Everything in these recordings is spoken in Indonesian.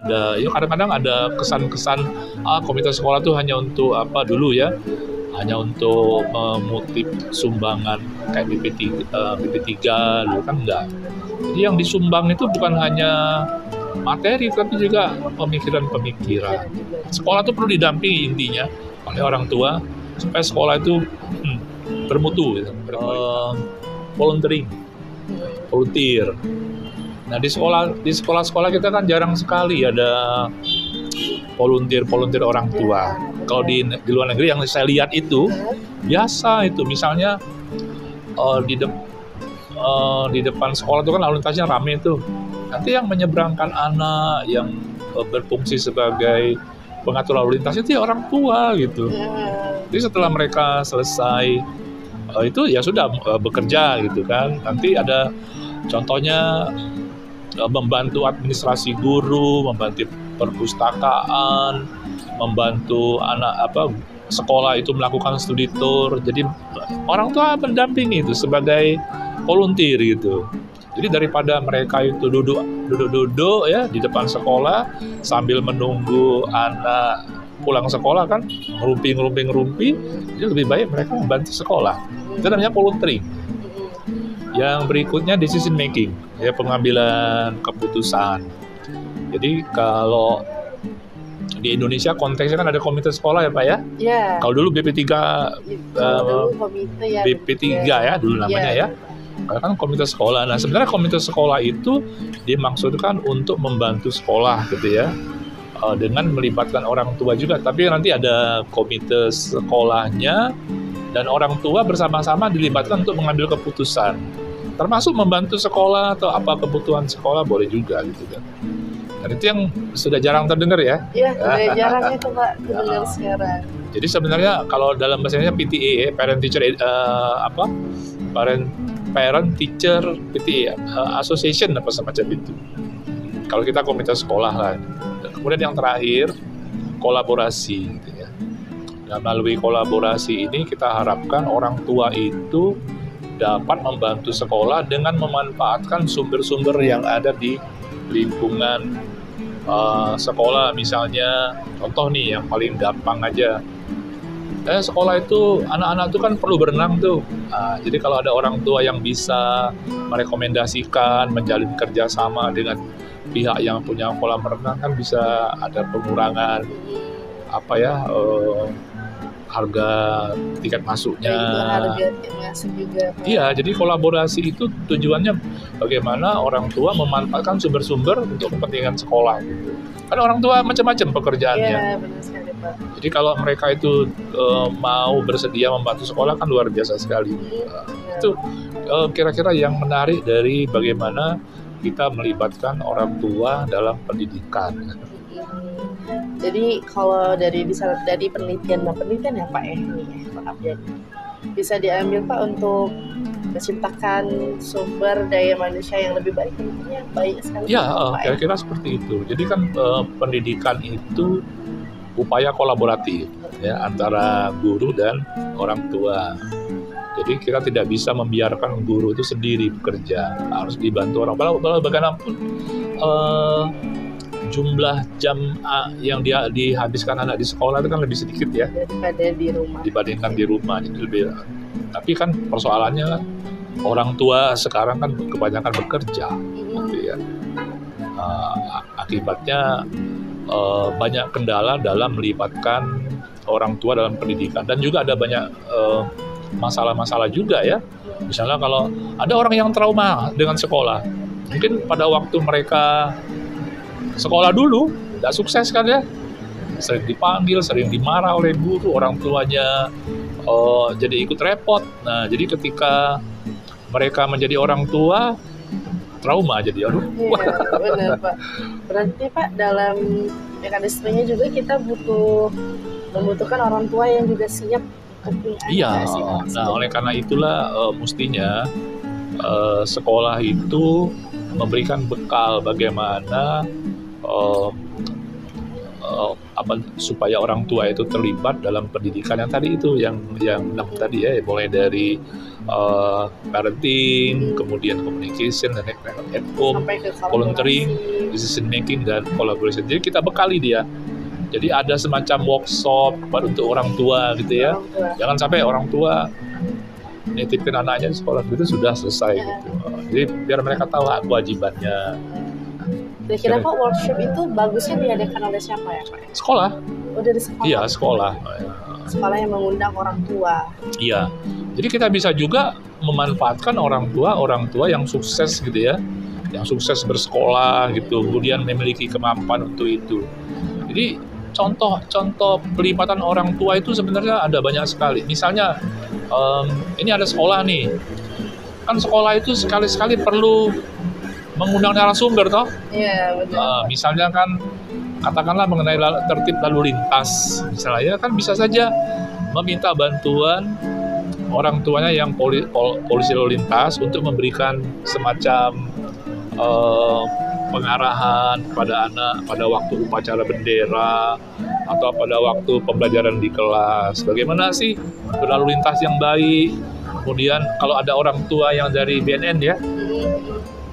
Ya kadang-kadang ada kesan-kesan komunitas sekolah tuh hanya untuk apa dulu ya, hanya untuk mengutip sumbangan kayak BP3 dulu kan enggak. Jadi yang disumbang itu bukan hanya materi tapi juga pemikiran-pemikiran. Sekolah itu perlu didampingi intinya oleh orang tua supaya sekolah itu bermutu gitu. Volunteering, volunteer. Nah di sekolah-sekolah kita kan jarang sekali ada volunteer orang tua. Kalau di luar negeri yang saya lihat itu biasa itu, misalnya di depan sekolah itu kan lalu lintasnya rame itu. Nanti yang menyeberangkan anak, yang berfungsi sebagai pengatur lalu lintas itu ya orang tua gitu. Jadi setelah mereka selesai itu ya sudah bekerja gitu kan. Nanti ada contohnya membantu administrasi guru, membantu perpustakaan, membantu sekolah itu melakukan studi tour. Jadi orang tua mendampingi itu sebagai volunteer gitu. Jadi daripada mereka itu duduk ya di depan sekolah sambil menunggu anak pulang sekolah kan ngerumpi, jadi lebih baik mereka membantu sekolah. Itu namanya volunteering. Yang berikutnya decision making, ya pengambilan keputusan. Jadi kalau di Indonesia konteksnya kan ada komite sekolah ya Pak ya? Iya. Kalau dulu BP3 ya dulu namanya ya. Karena kan komite sekolah. Nah sebenarnya komite sekolah itu dimaksudkan untuk membantu sekolah gitu ya, dengan melibatkan orang tua juga. Tapi nanti ada komite sekolahnya dan orang tua bersama-sama dilibatkan untuk mengambil keputusan, termasuk membantu sekolah atau apa kebutuhan sekolah boleh juga gitu kan. Dan itu yang sudah jarang terdengar ya. Iya, sudah jarang itu Pak terdengar sekarang. Jadi sebenarnya kalau dalam bahasa Indonesia PTA, Parent Teacher PTA Association apa semacam itu. Kalau kita komunitas sekolah lah. Kemudian yang terakhir kolaborasi gitu ya. Dan melalui kolaborasi ini kita harapkan orang tua itu dapat membantu sekolah dengan memanfaatkan sumber-sumber yang ada di lingkungan sekolah. Misalnya contoh nih yang paling gampang aja, sekolah itu anak-anak itu kan perlu berenang tuh. Jadi kalau ada orang tua yang bisa merekomendasikan menjalin kerjasama dengan pihak yang punya kolam renang kan bisa ada pengurangan harga tiket masuknya. Harga tiket masuk juga. Iya, jadi kolaborasi itu tujuannya bagaimana orang tua memanfaatkan sumber-sumber untuk kepentingan sekolah gitu. Kan orang tua macam-macam pekerjaannya. Iya, benar sekali Pak. Jadi kalau mereka itu mau bersedia membantu sekolah kan luar biasa sekali. Itu kira-kira yang menarik dari bagaimana kita melibatkan orang tua dalam pendidikan. Jadi kalau dari penelitian ya Pak ini maaf ya, bisa diambil Pak untuk menciptakan sumber daya manusia yang lebih baik, yang baik sekali. Ya, kira-kira seperti itu. Jadi kan pendidikan itu upaya kolaboratif ya antara guru dan orang tua. Jadi kita tidak bisa membiarkan guru itu sendiri bekerja, harus dibantu orang. Bagaimanapun jumlah jam yang dihabiskan anak di sekolah itu kan lebih sedikit ya daripada di rumah. Dibandingkan di rumah, jadi lebih. Tapi kan persoalannya orang tua sekarang kan kebanyakan bekerja, gitu ya. Akibatnya banyak kendala dalam melibatkan orang tua dalam pendidikan, dan juga ada banyak masalah-masalah juga ya. Misalnya kalau ada orang yang trauma dengan sekolah, mungkin pada waktu mereka sekolah dulu tidak sukses kan ya, sering dipanggil, sering dimarah oleh guru, orang tuanya jadi ikut repot. Nah jadi ketika mereka menjadi orang tua, trauma jadi Iya, benar Pak. Berarti Pak dalam mekanismenya juga kita membutuhkan orang tua yang juga siap. Iya, nah oleh karena itulah mestinya sekolah itu memberikan bekal bagaimana supaya orang tua itu terlibat dalam pendidikan yang tadi itu, yang 6 tadi ya, mulai dari parenting, kemudian communication dan at home, Sampai ke volunteering, kolaborasi. decision making dan collaboration. Jadi kita bekali dia. Jadi ada semacam workshop untuk orang tua gitu ya. Orang tua. Jangan sampai orang tua nitipin anaknya di sekolah itu sudah selesai Ya. gitu. Jadi biar mereka tahu hak kewajibannya. Kira-kira Pak workshop itu bagusnya diadakan oleh siapa ya Pak? Sekolah, Oh dari sekolah. iya sekolah. Sekolah yang mengundang orang tua. Iya. Jadi kita bisa juga memanfaatkan orang tua yang sukses gitu ya, yang sukses bersekolah gitu, kemudian memiliki kemampuan untuk itu. Jadi contoh pelibatan orang tua itu sebenarnya ada banyak sekali. Misalnya ini ada sekolah nih, kan sekolah itu sekali-sekali perlu mengundang narasumber toh. Iya benar. Misalnya kan katakanlah mengenai tertib lalu lintas, misalnya ya kan bisa saja meminta bantuan orang tuanya yang polisi lalu lintas untuk memberikan semacam pengarahan kepada anak pada waktu upacara bendera atau pada waktu pembelajaran di kelas. Bagaimana sih berlalu lintas yang baik? Kemudian kalau ada orang tua yang dari BNN ya,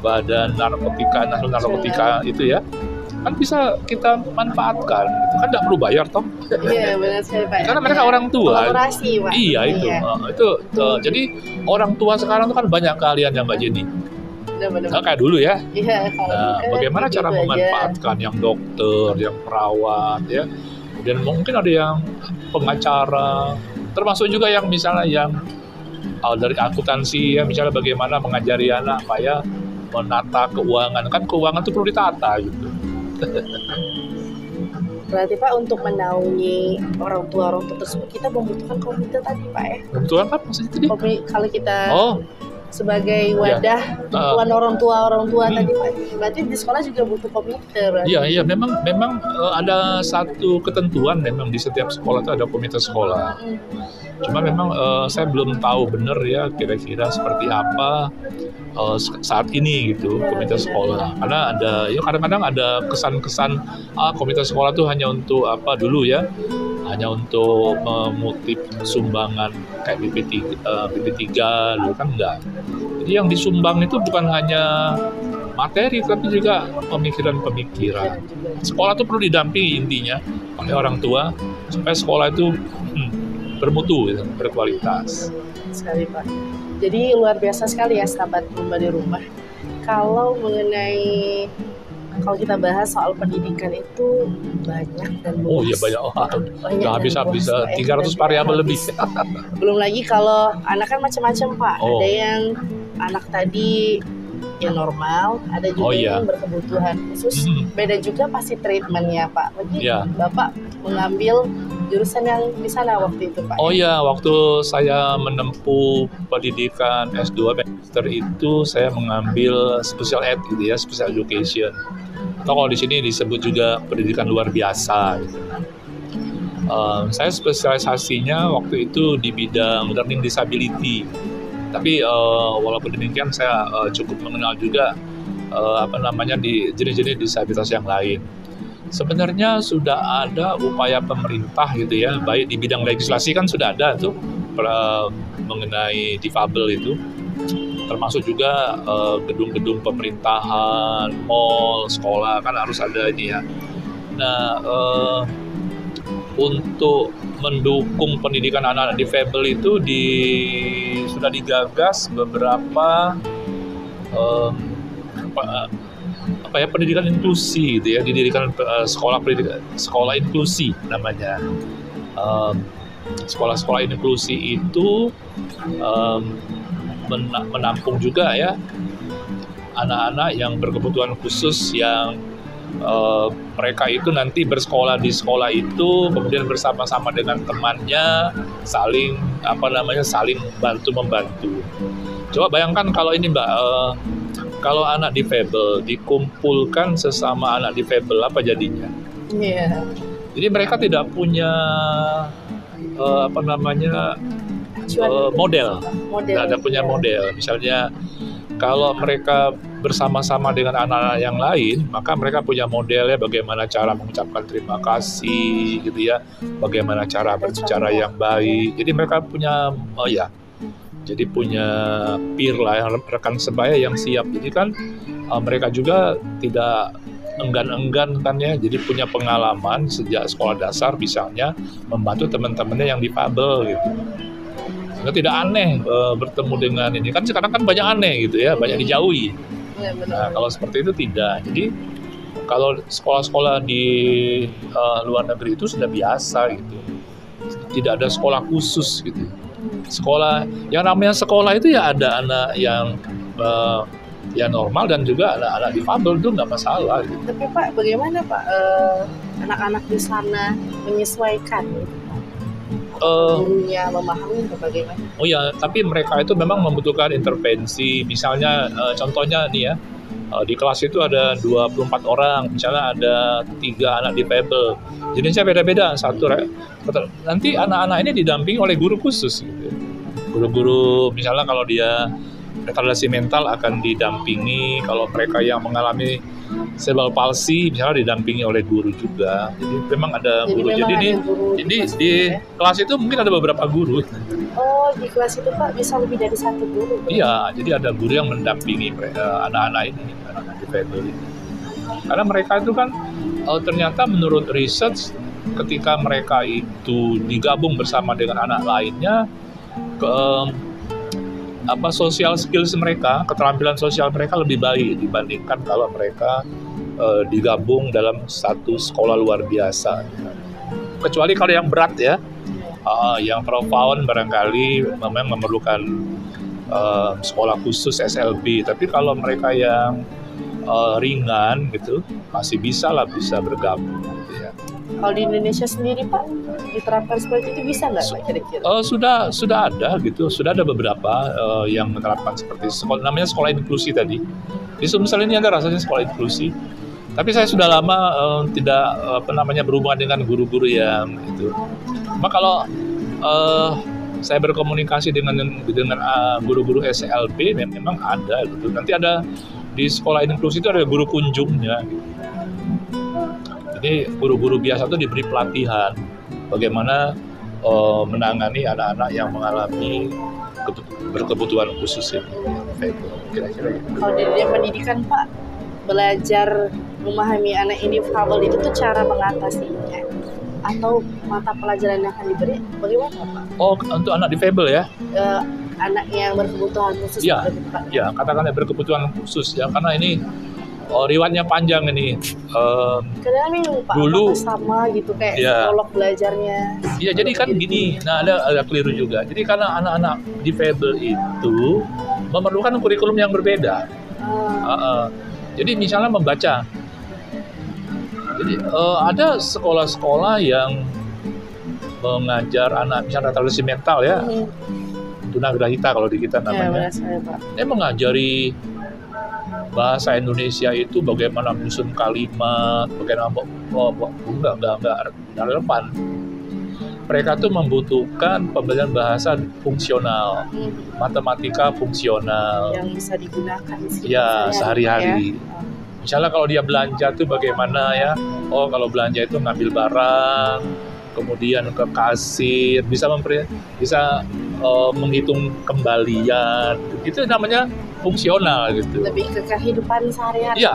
Badan Nasional Narkotika itu ya, kan bisa kita manfaatkan. Itu kan nggak perlu bayar toh. Iya benar sekali Pak. Karena mereka orang tua. Kolaborasi Pak. Iya itu. Jadi orang tua sekarang itu kan banyak keahlian yang nggak jadi. Benar-benar. Nah, kayak dulu ya. Iya kalau Nah, dulu kan bagaimana gitu cara aja. memanfaatkan yang dokter, yang perawat ya. Kemudian mungkin ada yang pengacara, termasuk juga yang misalnya yang dari akuntansi ya, misalnya bagaimana mengajari anak supaya menata keuangan. Kan keuangan itu perlu ditata gitu. Berarti Pak untuk menaungi orang tua tersebut kita membutuhkan komite tadi Pak ya. Kebetulan apa maksudnya tadi? Kalau kita Oh, sebagai wadah dukungan orang tua tadi Pak. Berarti di sekolah juga butuh komite berarti. iya memang ada satu ketentuan memang di setiap sekolah itu ada komite sekolah. Cuma memang saya belum tahu benar ya kira-kira seperti apa saat ini gitu komite sekolah. Karena ada ya kadang-kadang ada kesan-kesan komite sekolah itu hanya untuk apa dulu ya, hanya untuk mengutip sumbangan kayak BP3 dulu kan enggak. Jadi yang disumbang itu bukan hanya materi tapi juga pemikiran-pemikiran. Sekolah itu perlu didampingi intinya oleh orang tua supaya sekolah itu bermutu, gitu, berkualitas. Sekali Pak. Jadi luar biasa sekali ya sahabat Rumah di Rumah. Kalau kita bahas soal pendidikan itu banyak dan luas. Oh iya banyak, nggak habis-habis 300 variabel lebih. Belum lagi kalau anak kan macam-macam Pak. Oh. Ada yang anak tadi yang normal, ada juga yang berkebutuhan khusus. Beda juga pasti treatmentnya Pak. Berarti Bapak mengambil jurusan yang di sana waktu itu Pak? Oh iya, waktu saya menempuh pendidikan S2 Magister itu saya mengambil special ed gitu ya, special education. Atau kalau di sini disebut juga pendidikan luar biasa. Gitu. Saya spesialisasinya waktu itu di bidang learning disability. Tapi walaupun demikian saya cukup mengenal juga di jenis-jenis disabilitas yang lain. Sebenarnya sudah ada upaya pemerintah gitu ya, baik di bidang legislasi kan sudah ada tuh mengenai difabel itu, termasuk juga gedung-gedung pemerintahan, mall, sekolah kan harus ada ini ya. Nah, untuk mendukung pendidikan anak-anak difabel itu sudah digagas beberapa pendidikan inklusi gitu ya, didirikan sekolah inklusi namanya. Sekolah-sekolah inklusi itu menampung juga ya anak-anak yang berkebutuhan khusus yang mereka itu nanti bersekolah di sekolah itu, kemudian bersama-sama dengan temannya saling bantu membantu. Coba bayangkan kalau ini Mbak, kalau anak difabel dikumpulkan sesama anak difabel, apa jadinya? Iya. Jadi mereka tidak punya model. Tidak ada punya model. Misalnya kalau mereka bersama-sama dengan anak-anak yang lain, maka mereka punya modelnya bagaimana cara mengucapkan terima kasih, gitu ya, bagaimana cara berbicara yang baik. Jadi mereka punya jadi punya peer lah, rekan sebaya yang siap. Jadi kan mereka juga tidak enggan-enggan kan ya, jadi punya pengalaman sejak sekolah dasar misalnya membantu teman-temannya yang difabel gitu. Sehingga tidak aneh bertemu dengan ini, kan sekarang kan banyak aneh gitu ya, banyak dijauhi. Nah, kalau seperti itu tidak. Jadi kalau sekolah-sekolah di luar negeri itu sudah biasa gitu, tidak ada sekolah khusus gitu. Sekolah yang namanya sekolah itu ya ada anak yang ya normal dan juga anak-anak difabel, itu nggak masalah gitu. Tapi Pak, bagaimana Pak anak-anak di sana menyesuaikan gurunya memahami atau bagaimana? Oh ya, tapi mereka itu memang membutuhkan intervensi. Misalnya contohnya nih ya, di kelas itu ada 24 orang, misalnya ada 3 anak difabel, jenisnya beda-beda. Nanti anak-anak ini didampingi oleh guru khusus gitu. Guru-guru misalnya kalau dia retardasi mental akan didampingi, kalau mereka yang mengalami cerebral palsy misalnya didampingi oleh guru juga. Jadi memang ada guru. Jadi di kelas itu mungkin ada beberapa guru. Oh, di kelas itu Pak bisa lebih dari satu guru? Iya, jadi ada guru yang mendampingi anak-anak ini, anak-anak difabel ini. Karena mereka itu kan ternyata menurut research, ketika mereka itu digabung bersama dengan anak lainnya, social skills mereka, keterampilan sosial mereka lebih baik dibandingkan kalau mereka digabung dalam satu sekolah luar biasa. Kecuali kalau yang berat ya, yang profound barangkali memang memerlukan sekolah khusus SLB. Tapi kalau mereka yang ringan gitu, masih bisa bergabung gitu ya. Kalau di Indonesia sendiri Pak, diterapkan seperti itu bisa nggak Pak kira-kira? Sudah ada gitu, sudah ada beberapa yang menerapkan seperti namanya sekolah inklusi tadi. Di Sumsel ini ada rasanya sekolah inklusi. Tapi saya sudah lama tidak berhubungan dengan guru-guru yang itu. Cuma kalau saya berkomunikasi dengan guru-guru SLB memang ada gitu. Nanti ada di sekolah inklusi itu ada guru kunjungnya gitu. Jadi guru-guru biasa itu diberi pelatihan bagaimana menangani anak-anak yang mengalami berkebutuhan khusus ini. Kira-kira. Kalau di dunia pendidikan Pak, belajar memahami anak ini difabel itu tuh cara mengatasinya atau mata pelajaran yang akan diberi bagaimana Pak? Oh, untuk anak difabel ya? Anak yang berkebutuhan khusus. Ya, katakanlah berkebutuhan khusus ya, karena ini riwayatnya panjang ini. Karena memang Pak, dulu sama gitu kayak psikolog belajarnya. Iya, jadi kan gini. Nah, ada keliru juga. Jadi karena anak-anak difabel itu memerlukan kurikulum yang berbeda. Jadi misalnya membaca. Jadi ada sekolah-sekolah yang mengajar anak misalnya retardasi mental ya, tunagrahita kalau di kita namanya. Dia mengajari bahasa Indonesia itu bagaimana menyusun kalimat, bagaimana enggak relevan. Mereka tuh membutuhkan pembelajaran bahasa fungsional, matematika fungsional yang bisa digunakan sehari-hari. Misalnya kalau dia belanja tuh bagaimana ya? Oh, kalau belanja itu ngambil barang, kemudian ke kasir, bisa menghitung kembalian. Itu namanya fungsional gitu. Lebih ke kehidupan sehari-hari. Iya,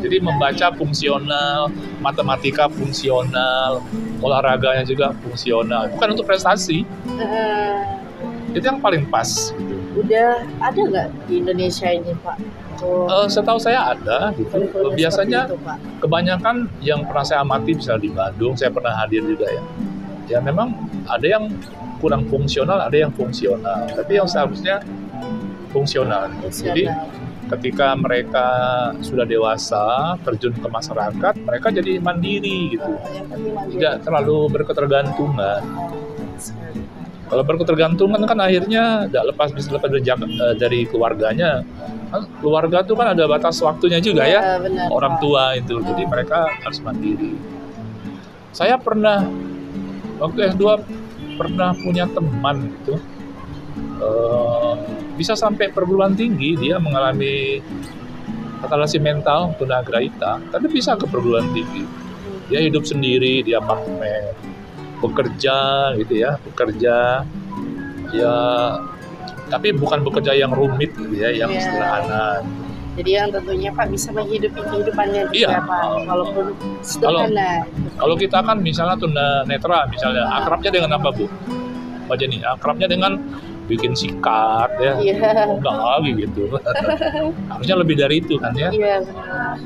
jadi membaca fungsional, matematika fungsional, olahraganya juga fungsional. Bukan untuk prestasi. Itu yang paling pas. Gitu. Udah ada nggak di Indonesia ini Pak? Setahu saya ada. Gitu. Biasanya itu, kebanyakan yang pernah saya amati, misalnya di Bandung, saya pernah hadir juga ya. Ya memang ada yang kurang fungsional, ada yang fungsional. Tapi yang seharusnya fungsional. Jadi ketika mereka sudah dewasa, terjun ke masyarakat, mereka jadi mandiri gitu. Tidak terlalu berketergantungan. Kalau berketergantungan kan akhirnya tidak lepas dari keluarganya. Keluarga itu kan ada batas waktunya juga ya, benar, orang tua itu. Jadi mereka harus mandiri. Saya pernah waktu S2 pernah punya teman gitu. Bisa sampai perguruan tinggi, dia mengalami retardasi mental tunagrahita, tapi bisa ke perguruan tinggi. Dia hidup sendiri di apartemen, bekerja gitu ya, ya Tapi bukan bekerja yang rumit gitu ya, yang sederhana. Jadi yang tentunya Pak bisa menghidupi kehidupannya juga Pak, walaupun sederhana. Kalau kita kan misalnya tunanetra, misalnya akrabnya dengan apa Bu? Pak Jenny, akrabnya dengan bikin sikat ya, enggak lagi gitu. Harusnya lebih dari itu kan ya. Iya benar.